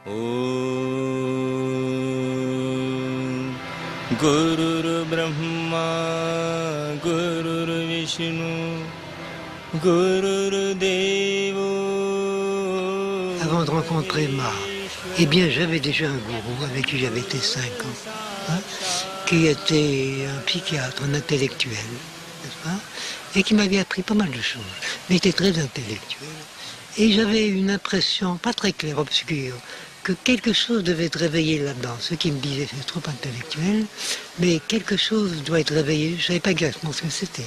Om Gurur Brahma Gurur Vishnu Gurur Devo. Avant de rencontrer Ma, eh bien j'avais déjà un gourou avec qui j'avais été 5 ans, hein, qui était un psychiatre, un intellectuel, n'est-ce pas, et qui m'avait appris pas mal de choses, mais il était très intellectuel. Et j'avais une impression, pas très claire, obscure, que quelque chose devait être réveillé là-dedans. Ce qui me disait, c'est trop intellectuel, mais quelque chose doit être réveillé. Je ne savais pas exactement ce que c'était.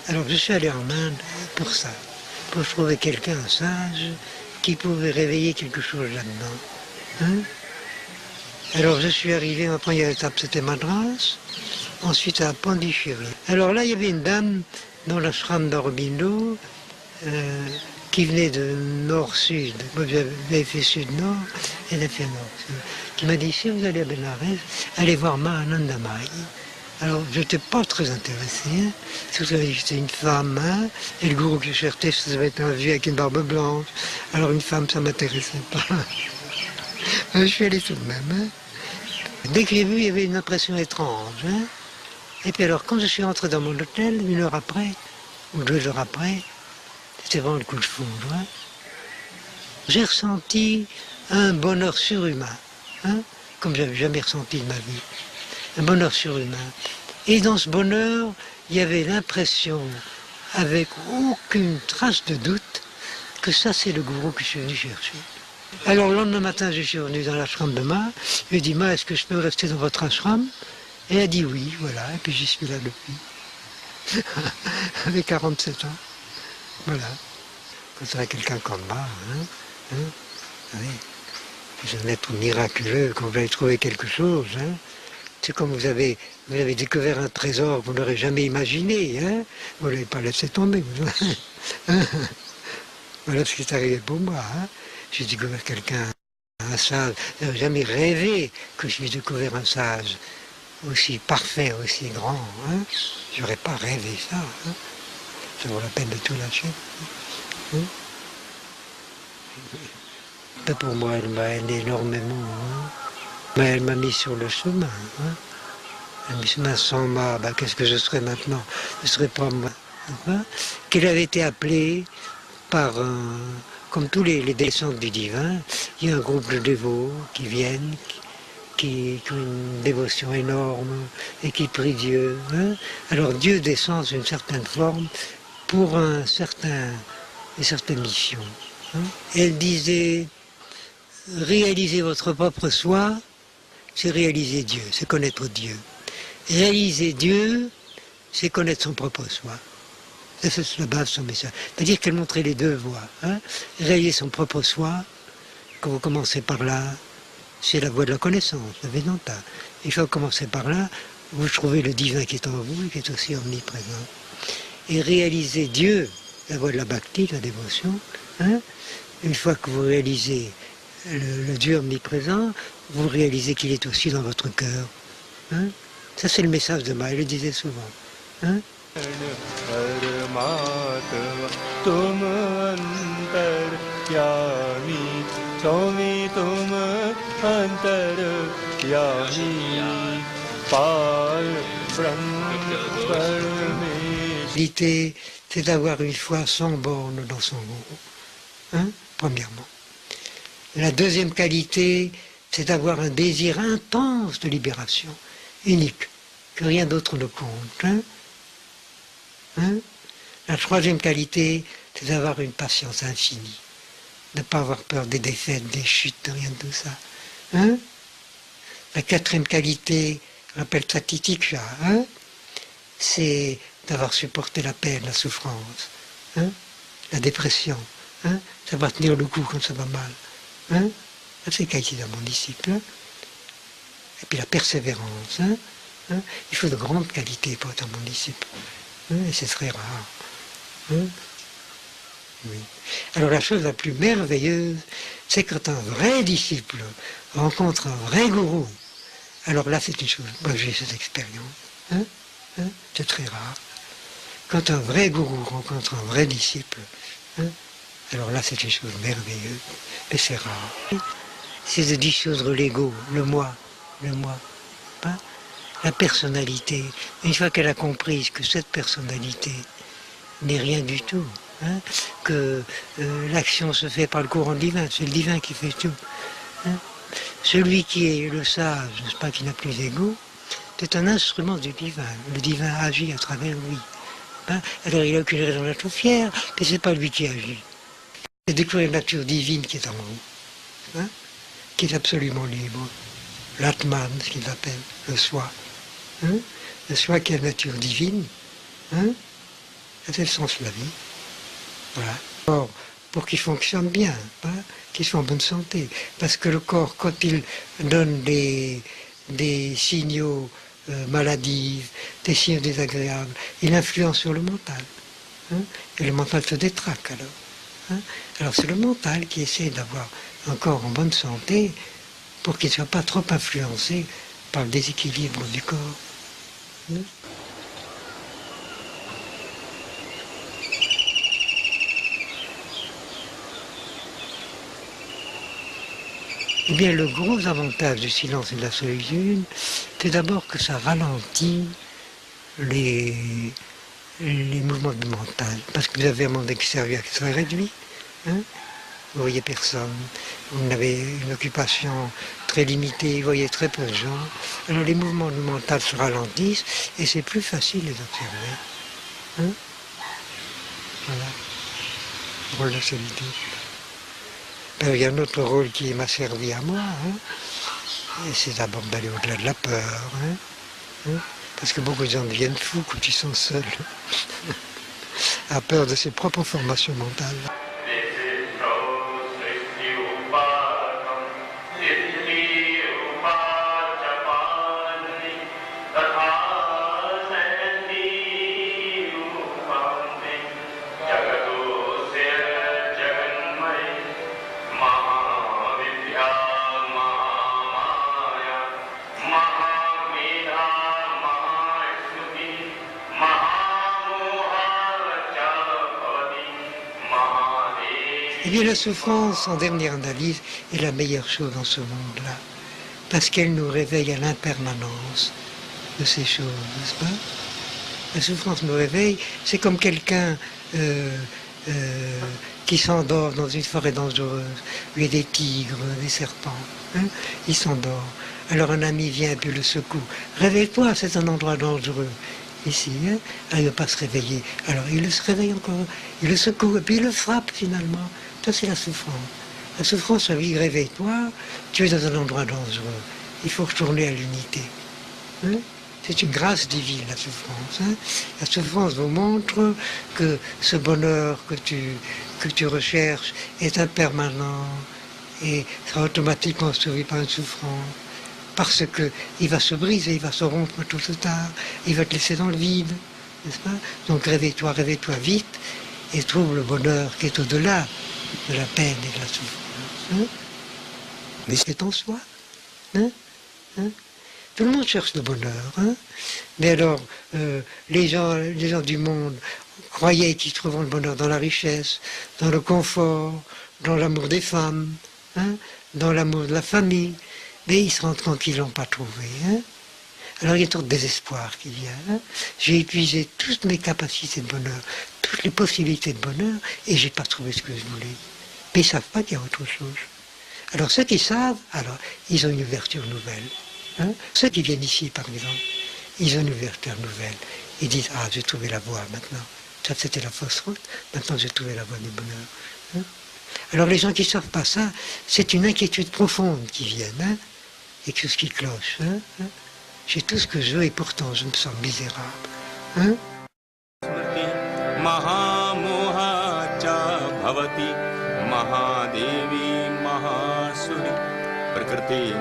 Alors je suis allé en Inde pour ça, pour trouver quelqu'un, un sage, qui pouvait réveiller quelque chose là-dedans. Hein? Alors je suis arrivé, ma première étape c'était Madras, ensuite à Pondichéry. Alors là il y avait une dame dans l'ashram d'Aurobindo, qui venait de nord-sud. Moi j'avais fait sud-nord, elle a fait nord-sud. Qui m'a dit, si vous allez à Benares, allez voir Mahanandamayi. Alors je n'étais pas très intéressé, hein. Surtout que j'étais une femme, hein, et le gourou que je cherchais, ça devait être un vieux avec une barbe blanche. Alors une femme, ça ne m'intéressait pas. Je suis allé tout de même. Hein. Dès que j'ai vu, il y avait une impression étrange. Hein. Et puis alors, quand je suis rentré dans mon hôtel, 1 heure après, ou 2 heures après, c'était vraiment le coup de foudre. Hein. J'ai ressenti un bonheur surhumain, hein, comme je n'avais jamais ressenti de ma vie. Un bonheur surhumain. Et dans ce bonheur, il y avait l'impression, avec aucune trace de doute, que ça c'est le gourou que je suis venu chercher. Alors le lendemain matin, je suis venu dans l'ashram de Ma, je lui ai dit, Ma, est-ce que je peux rester dans votre ashram? Et elle a dit oui, voilà, et puis j'y suis là depuis. Avec 47 ans. Voilà. Quand on a quelqu'un comme Ma, oui. C'est un être miraculeux, quand vous allez trouver quelque chose, hein. C'est comme vous avez découvert un trésor que vous n'aurez jamais imaginé, hein. Vous ne l'avez pas laissé tomber. Voilà ce qui est arrivé pour moi. Hein. J'ai découvert quelqu'un, un sage. Je n'aurais jamais rêvé que je lui découvert un sage aussi parfait, aussi grand. Hein. Je n'aurais pas rêvé ça. Hein. Ça vaut la peine de tout lâcher. Hein. Pour moi, elle m'a aidé énormément. Hein. Mais elle m'a mis sur le chemin. Hein. Elle m'a mis sur le chemin sans moi. Ben, qu'est-ce que je serais maintenant? Je ne serais pas moi. Hein. Qu'elle avait été appelée par comme tous les descendants du divin, il y a un groupe de dévots qui viennent, qui ont une dévotion énorme et qui prient Dieu. Hein. Alors Dieu descend sous une certaine forme pour une certaine mission. Hein. Elle disait, réaliser votre propre soi, c'est réaliser Dieu, c'est connaître Dieu. Réaliser Dieu, c'est connaître son propre soi. C'est la base de son message. C'est-à-dire qu'elle montrait les deux voies. Hein. Réaliser son propre soi, quand vous commencez par là, c'est la voie de la connaissance, le Vedanta. Et quand vous commencez par là, vous trouvez le divin qui est en vous et qui est aussi omniprésent. Et réaliser Dieu, la voie de la bhakti, la dévotion, hein, une fois que vous réalisez le Dieu omniprésent, vous réalisez qu'il est aussi dans votre cœur. Hein. Ça c'est le message de Ma, elle le disait souvent. Hein. L'idée, c'est d'avoir une foi sans borne dans son gourou, hein, premièrement. La deuxième qualité, c'est d'avoir un désir intense de libération, unique, que rien d'autre ne compte. Hein. Hein? La troisième qualité, c'est d'avoir une patience infinie, de ne pas avoir peur des défaites, des chutes, de rien de tout ça. Hein? La quatrième qualité, on appelle ça titiksha, hein? C'est d'avoir supporté la peine, la souffrance, hein? La dépression, hein? Savoir tenir le coup quand ça va mal. Hein? C'est qualité dans mon disciple. Hein? Et puis la persévérance. Hein? Hein? Il faut de grandes qualités pour être mon disciple. Et c'est très rare. Hein? Oui. Alors la chose la plus merveilleuse, c'est quand un vrai disciple rencontre un vrai gourou. Alors là, c'est une chose. Moi, j'ai cette expérience. Hein? Hein? C'est très rare. Quand un vrai gourou rencontre un vrai disciple, hein? Alors là, c'est une chose merveilleuse, mais c'est rare. C'est de dissoudre l'ego, le moi, hein, la personnalité. Une fois qu'elle a compris que cette personnalité n'est rien du tout, hein, que l'action se fait par le courant divin, c'est le divin qui fait tout. Hein. Celui qui est le sage, n'est-ce pas, qui n'a plus d'ego, c'est un instrument du divin. Le divin agit à travers lui. Hein. Alors il a aucune raison d'être fier, mais c'est pas lui qui agit. C'est découvrir la nature divine qui est en vous, hein, qui est absolument libre. L'Atman, ce qu'ils appellent, le soi. Hein, le soi qui est la nature divine. Hein, c'est le sens de la vie. Voilà. Or, pour qu'il fonctionne bien, hein, qu'il soit en bonne santé. Parce que le corps, quand il donne des signaux maladifs, des signaux désagréables, il influence sur le mental. Hein, et le mental se détraque alors. Hein. Alors c'est le mental qui essaie d'avoir un corps en bonne santé pour qu'il ne soit pas trop influencé par le déséquilibre du corps. Hein. Eh bien, le gros avantage du silence et de la solitude, c'est d'abord que ça ralentit les mouvements du mental. Parce que vous avez un monde extérieur qui serait réduit. Hein, vous voyez personne. Vous avez une occupation très limitée, vous voyez très peu de gens. Alors les mouvements du mental se ralentissent et c'est plus facile de les observer. Hein, voilà. Le rôle de la solitude. Il y a un autre rôle qui m'a servi à moi, hein, et c'est d'abord d'aller au-delà de la peur, hein, parce que beaucoup de gens deviennent fous quand ils sont seuls, à peur de ses propres formations mentales. Eh bien, la souffrance, en dernière analyse, est la meilleure chose dans ce monde-là, parce qu'elle nous réveille à l'impermanence de ces choses, n'est-ce pas? La souffrance nous réveille, c'est comme quelqu'un qui s'endort dans une forêt dangereuse, où il y a des tigres, des serpents, hein, il s'endort. Alors un ami vient et puis le secoue. Réveille-toi, c'est un endroit dangereux. Ici, hein, il ne va pas se réveiller. Alors il se réveille encore, il le secoue et puis il le frappe finalement. Ça c'est la souffrance. La souffrance, ça veut dire réveille-toi, tu es dans un endroit dangereux. Il faut retourner à l'unité. Hein. C'est une grâce divine, la souffrance. Hein. La souffrance vous montre que ce bonheur que tu recherches est impermanent et sera automatiquement suivi par une souffrance. Parce qu'il va se briser, il va se rompre tôt ou tard, il va te laisser dans le vide, n'est-ce pas? Donc réveille-toi vite et trouve le bonheur qui est au-delà de la peine et de la souffrance. Hein. Mais c'est en soi. Hein. Hein. Tout le monde cherche le bonheur. Hein. Mais alors, les gens du monde croyaient qu'ils trouveront le bonheur dans la richesse, dans le confort, dans l'amour des femmes, hein, dans l'amour de la famille. Mais ils se rendent compte qu'ils ne l'ont pas trouvé. Hein. Alors il y a tout de désespoir qui vient. Hein. J'ai épuisé toutes mes capacités de bonheur, toutes les possibilités de bonheur, et je n'ai pas trouvé ce que je voulais. Mais ils ne savent pas qu'il y a autre chose. Alors ceux qui savent, alors ils ont une ouverture nouvelle. Hein. Ceux qui viennent ici, par exemple, ils ont une ouverture nouvelle. Ils disent, ah, j'ai trouvé la voie maintenant. Ça, c'était la fausse route, maintenant j'ai trouvé la voie du bonheur. Hein. Alors les gens qui ne savent pas ça, c'est une inquiétude profonde qui vient. Hein. Et tout ce qui cloche. Hein, hein. J'ai tout ce que je veux et pourtant je me sens misérable. Hein. Mahamohacha bhavati Mahadevi Mahasuri Prakriti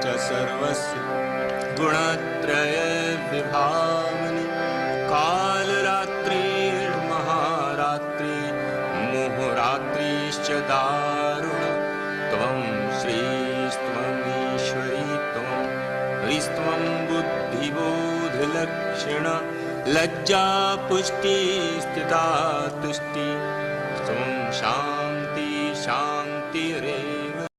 cha sarvasya Gunatraya vibhavani Kal ratri maharatri Muhuratrischa daruna Tvam Shri Hristvam buddhi bodh lakshana lajja pushti stita tushti Tvam तीरे